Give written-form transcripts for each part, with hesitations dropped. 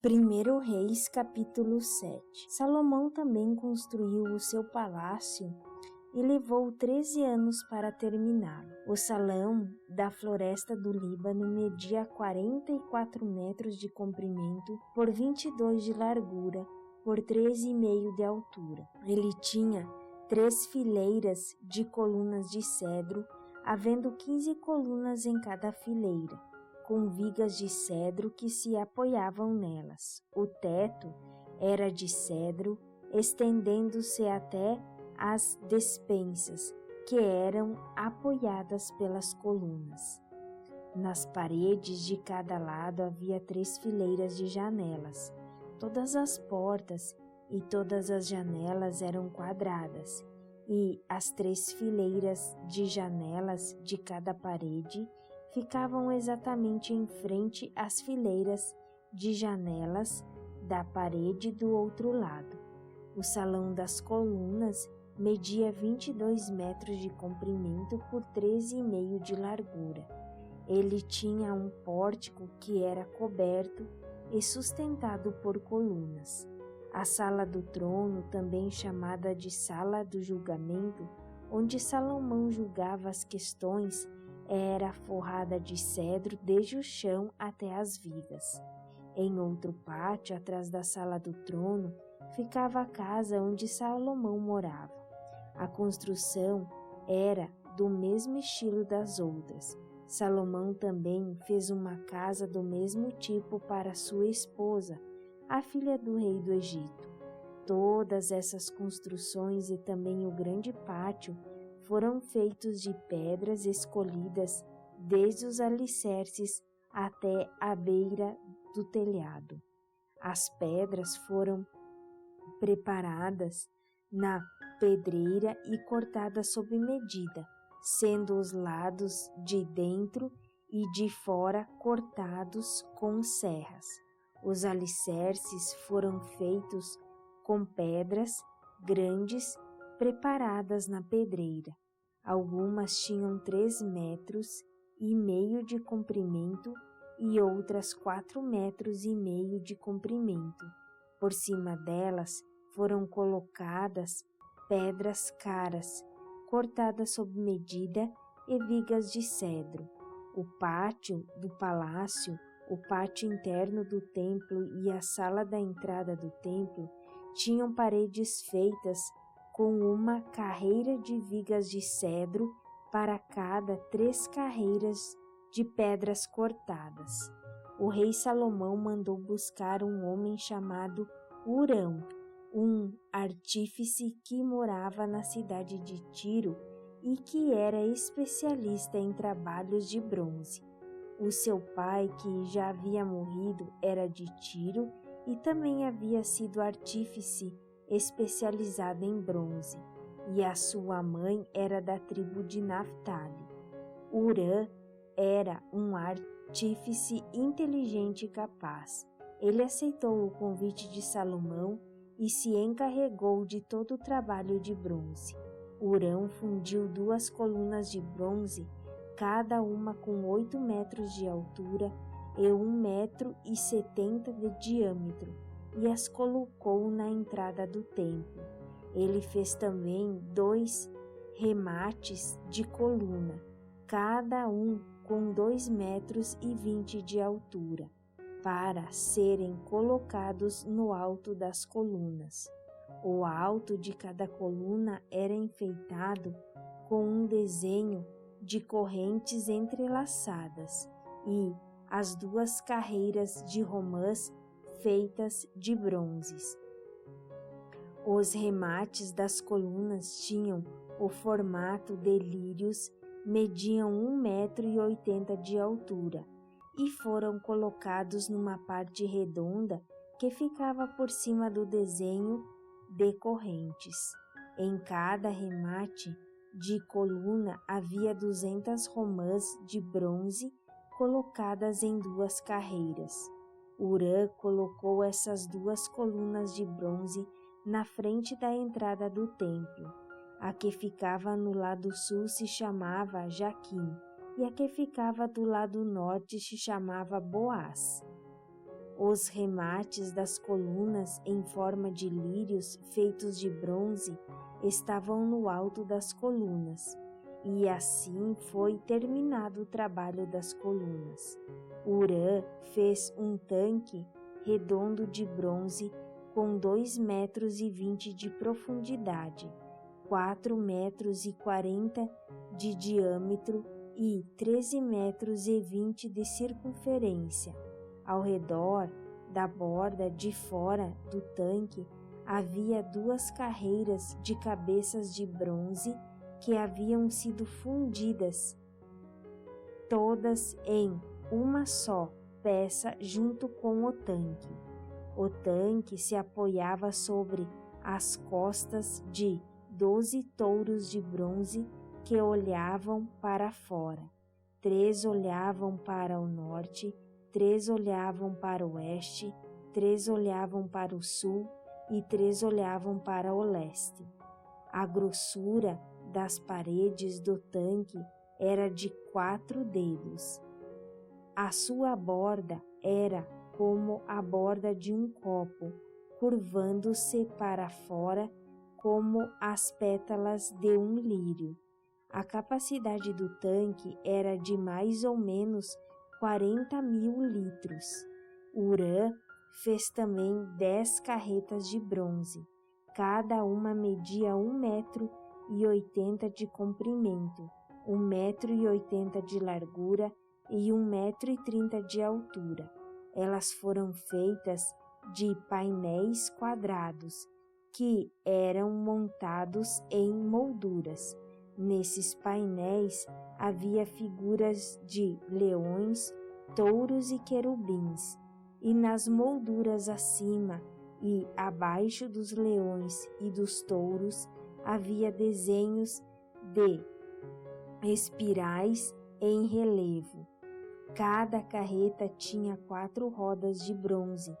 1 Reis, capítulo 7. Salomão também construiu o seu palácio e levou 13 anos para terminá-lo. O salão da floresta do Líbano media 44 metros de comprimento por 22 de largura por 13,5 de altura. Ele tinha 3 fileiras de colunas de cedro, havendo 15 colunas em cada fileira, com vigas de cedro que se apoiavam nelas. O teto era de cedro, estendendo-se até as despensas, que eram apoiadas pelas colunas. Nas paredes de cada lado havia 3 fileiras de janelas. Todas as portas e todas as janelas eram quadradas, e as 3 fileiras de janelas de cada parede ficavam exatamente em frente às fileiras de janelas da parede do outro lado. O salão das colunas media 22 metros de comprimento por 13,5 de largura. Ele tinha um pórtico que era coberto e sustentado por colunas. A sala do trono, também chamada de sala do julgamento, onde Salomão julgava as questões, era forrada de cedro desde o chão até as vigas. Em outro pátio, atrás da sala do trono, ficava a casa onde Salomão morava. A construção era do mesmo estilo das outras. Salomão também fez uma casa do mesmo tipo para sua esposa, a filha do rei do Egito. Todas essas construções e também o grande pátio foram feitos de pedras escolhidas desde os alicerces até a beira do telhado. As pedras foram preparadas na pedreira e cortadas sob medida, sendo os lados de dentro e de fora cortados com serras. Os alicerces foram feitos com pedras grandes preparadas na pedreira. Algumas tinham 3,5 metros de comprimento e outras 4,5 metros de comprimento. Por cima delas foram colocadas pedras caras, cortadas sob medida, e vigas de cedro. O pátio do palácio, o pátio interno do templo e a sala da entrada do templo tinham paredes feitas com uma carreira de vigas de cedro para cada 3 carreiras de pedras cortadas. O rei Salomão mandou buscar um homem chamado Hurão, um artífice que morava na cidade de Tiro e que era especialista em trabalhos de bronze. O seu pai, que já havia morrido, era de Tiro e também havia sido artífice especializado em bronze, e a sua mãe era da tribo de Naftali. Hurã era um artífice inteligente e capaz. Ele aceitou o convite de Salomão e se encarregou de todo o trabalho de bronze. Hurão fundiu 2 colunas de bronze, cada uma com 8 metros de altura e 1,70 m de diâmetro, e as colocou na entrada do templo. Ele fez também 2 remates de coluna, cada um com 2,20 metros de altura, para serem colocados no alto das colunas. O alto de cada coluna era enfeitado com um desenho de correntes entrelaçadas e as 2 carreiras de romãs feitas de bronzes. Os remates das colunas tinham o formato de lírios, mediam 1,80 m de altura e foram colocados numa parte redonda que ficava por cima do desenho de correntes. Em cada remate de coluna havia 200 romãs de bronze colocadas em 2 carreiras. Hurã colocou essas 2 colunas de bronze na frente da entrada do templo. A que ficava no lado sul se chamava Jaquim, e a que ficava do lado norte se chamava Boaz. Os remates das colunas em forma de lírios feitos de bronze estavam no alto das colunas, e assim foi terminado o trabalho das colunas. Hurã fez um tanque redondo de bronze com 2,20 metros de profundidade, 4,40 metros de diâmetro e 13,20 metros de circunferência. Ao redor da borda de fora do tanque havia 2 carreiras de cabeças de bronze que haviam sido fundidas, todas em uma só peça junto com o tanque. O tanque se apoiava sobre as costas de 12 touros de bronze que olhavam para fora. 3 olhavam para o norte, 3 olhavam para o oeste, 3 olhavam para o sul e 3 olhavam para o leste. A grossura das paredes do tanque era de 4 dedos. A sua borda era como a borda de um copo, curvando-se para fora como as pétalas de um lírio. A capacidade do tanque era de mais ou menos 40.000 litros. Hurã fez também 10 carretas de bronze. Cada uma media 1,80 metro de comprimento, 1,80 metro de largura e 1,30 metro de altura. Elas foram feitas de painéis quadrados que eram montados em molduras. Nesses painéis havia figuras de leões, touros e querubins, e nas molduras acima e abaixo dos leões e dos touros havia desenhos de espirais em relevo. Cada carreta tinha 4 rodas de bronze,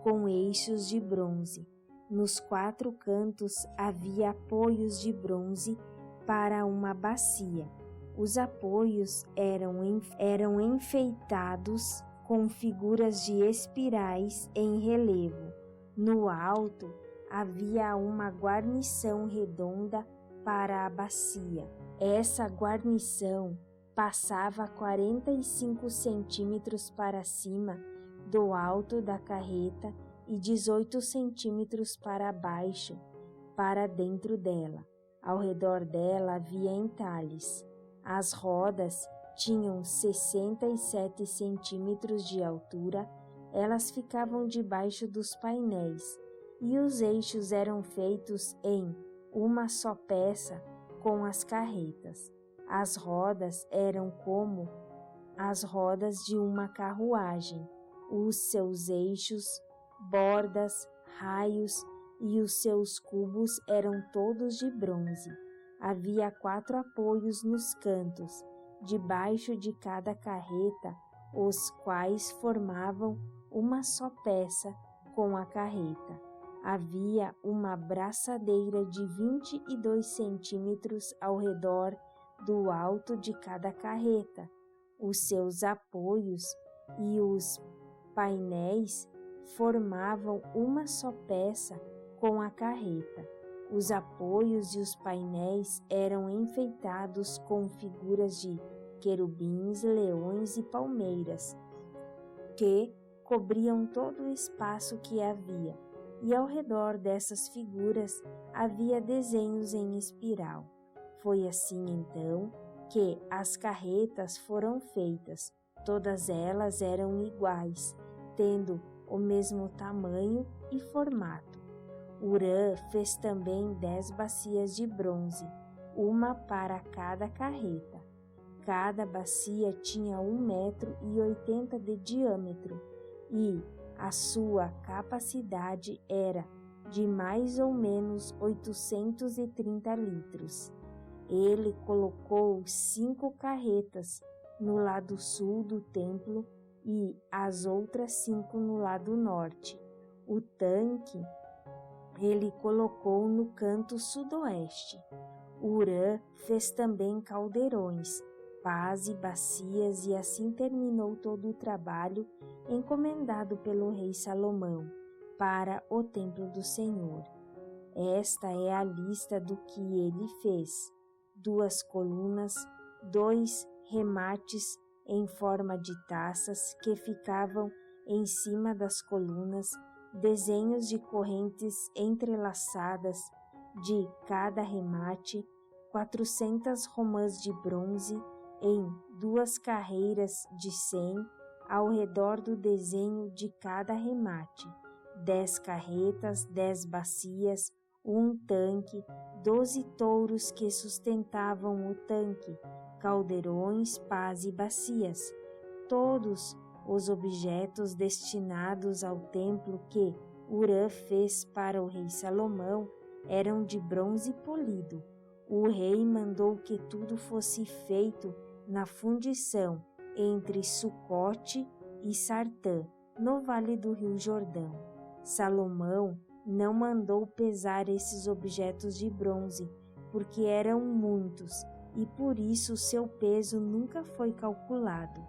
com eixos de bronze. Nos 4 cantos havia apoios de bronze para uma bacia. Os apoios eram enfeitados com figuras de espirais em relevo. No alto havia uma guarnição redonda para a bacia. Essa guarnição passava 45 centímetros para cima do alto da carreta e 18 centímetros para baixo, para dentro dela. Ao redor dela havia entalhes. As rodas tinham 67 centímetros de altura, elas ficavam debaixo dos painéis, e os eixos eram feitos em uma só peça com as carretas. As rodas eram como as rodas de uma carruagem. Os seus eixos, bordas, raios e os seus cubos eram todos de bronze. Havia 4 apoios nos cantos, debaixo de cada carreta, os quais formavam uma só peça com a carreta. Havia uma braçadeira de 22 centímetros ao redor do alto de cada carreta. Os seus apoios e os painéis formavam uma só peça com a carreta. Os apoios e os painéis eram enfeitados com figuras de querubins, leões e palmeiras, que cobriam todo o espaço que havia, e ao redor dessas figuras havia desenhos em espiral. Foi assim, então, que as carretas foram feitas. Todas elas eram iguais, tendo o mesmo tamanho e formato. Hurã fez também 10 bacias de bronze, uma para cada carreta. Cada bacia tinha 1,80 metro de diâmetro e a sua capacidade era de mais ou menos 830 litros. Ele colocou 5 carretas no lado sul do templo e as outras 5 no lado norte. O tanque ele colocou no canto sudoeste. Hurã fez também caldeirões. pás e bacias, e assim terminou todo o trabalho encomendado pelo rei Salomão para o templo do Senhor. Esta é a lista do que ele fez: 2 colunas, 2 remates em forma de taças que ficavam em cima das colunas, desenhos de correntes entrelaçadas de cada remate, 400 romãs de bronze em 2 carreiras de 100 ao redor do desenho de cada remate, 10 carretas, 10 bacias, 1 tanque, 12 touros que sustentavam o tanque, caldeirões, pás e bacias. Todos os objetos destinados ao templo que Hurã fez para o rei Salomão eram de bronze polido. O rei mandou que tudo fosse feito na fundição entre Sucote e Sartã, no vale do rio Jordão. Salomão não mandou pesar esses objetos de bronze, porque eram muitos, e por isso seu peso nunca foi calculado.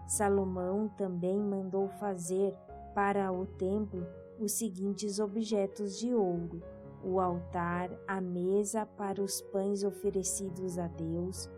Salomão também mandou fazer para o templo os seguintes objetos de ouro: o altar, a mesa para os pães oferecidos a Deus,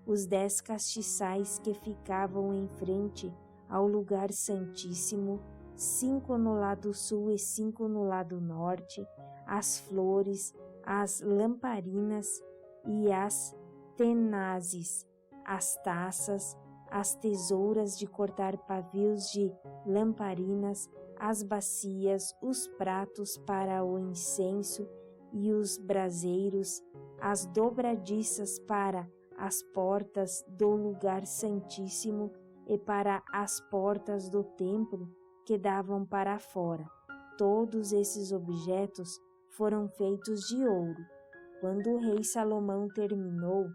os 10 castiçais que ficavam em frente ao lugar santíssimo, 5 no lado sul e 5 no lado norte, as flores, as lamparinas e as tenazes, as taças, as tesouras de cortar pavios de lamparinas, as bacias, os pratos para o incenso e os braseiros, as dobradiças para as portas do lugar santíssimo e para as portas do templo que davam para fora. Todos esses objetos foram feitos de ouro. Quando o rei Salomão terminou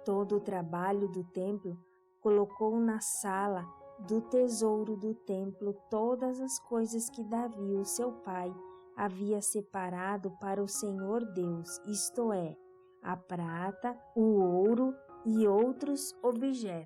todo o trabalho do templo, colocou na sala do tesouro do templo todas as coisas que Davi, o seu pai, havia separado para o Senhor Deus, isto é, a prata, o ouro e outros objetos.